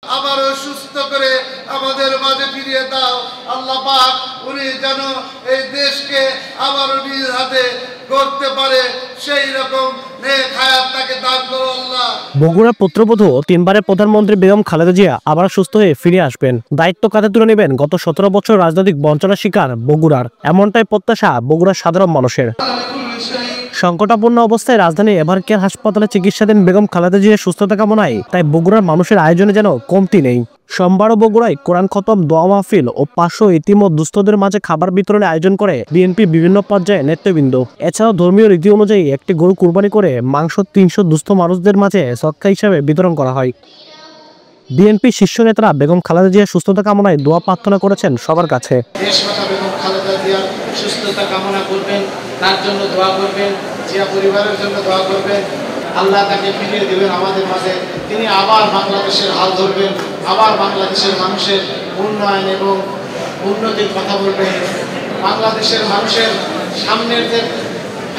আবারও সুস্থ করে আমাদের মাঝে ফিরিয়ে দাও আল্লাহ পাক। উনি যেন এই দেশকে আবারও নিজ হাতে গড়তে পারে সেই রকম নেক হায়াত তাকে দান করো আল্লাহ। বগুড়ার পুত্রবধূ ও তিনবারের প্রধানমন্ত্রী বেগম খালেদা জিয়া আবার সুস্থ হয়ে ফিরে আসবেন, দায়িত্ব কাঁধে তুলে নেবেন গত 17 বছর রাজনৈতিক বঞ্চনার শিকার বগুড়ার, এমনটাই প্রত্যাশা বগুড়ার সাধারণ মানুষের। সংকটাপন্ন অবস্থায় রাজধানী এভারকেয়ার হাসপাতালে চিকিৎসাধীন বেগম খালেদা জিয়ার সুস্থতা কামনায় তাই বগুড়ার মানুষের আয়োজনে যেন কমতি নেই। সোমবারও বগুড়ায় কোরআন খতম, দোয়া মাহফিল ও 500 ইতিম ও দুস্থদের মাঝে খাবার বিতরণের আয়োজন করে বিএনপি বিভিন্ন পর্যায়ে নেতৃবৃন্দ। এছাড়াও ধর্মীয় রীতি অনুযায়ী একটি গরু কুরবানি করে মাংস 300 দুস্থ মানুষদের মাঝে সদকা হিসাবে বিতরণ করা হয়। বিএনপি শীর্ষ নেতারা বেগম খালেদা জিয়ার সুস্থতা কামনায় দোয়া প্রার্থনা করেছেন সবার কাছে। দেশমাতা বেগম খালেদা জিয়ার সুস্থতা কামনা করবেন, তার জন্য দোয়া করবেন, জিয়া পরিবারের জন্য দোয়া করবেন। আল্লাহ তাকে ফিরিয়ে দেবেন আমাদের মাঝে, তিনি আবার বাংলাদেশের হাল ধরবেন, আবার বাংলাদেশের মানুষের উন্নয়ন এবং উন্নতির কথা বলবেন। বাংলাদেশের মানুষের সামনের যে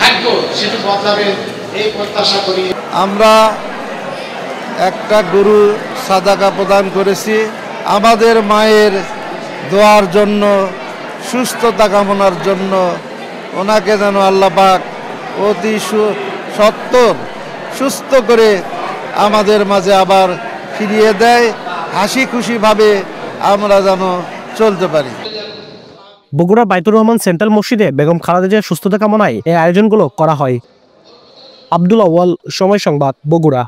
ভাগ্য সেটি বদলাবেন এই প্রত্যাশা করি। আমরা একটা গরু সাদাকা প্রদান করেছি আমাদের মায়ের দোয়ার জন্য, সুস্থতা কামনার জন্য। ওনাকে যেন আল্লাহ পাক অতি সত্বর সুস্থ করে আমাদের মাঝে আবার ফিরিয়ে দেয়, হাসি খুশিভাবে আমরা যেন চলতে পারি। বগুড়া বাইতুর রহমান সেন্ট্রাল মসজিদে বেগম খালেদা জিয়ার সুস্থতা কামনায় এই আয়োজনগুলো করা হয়। আব্দুল আউয়াল, সময় সংবাদ, বগুড়া।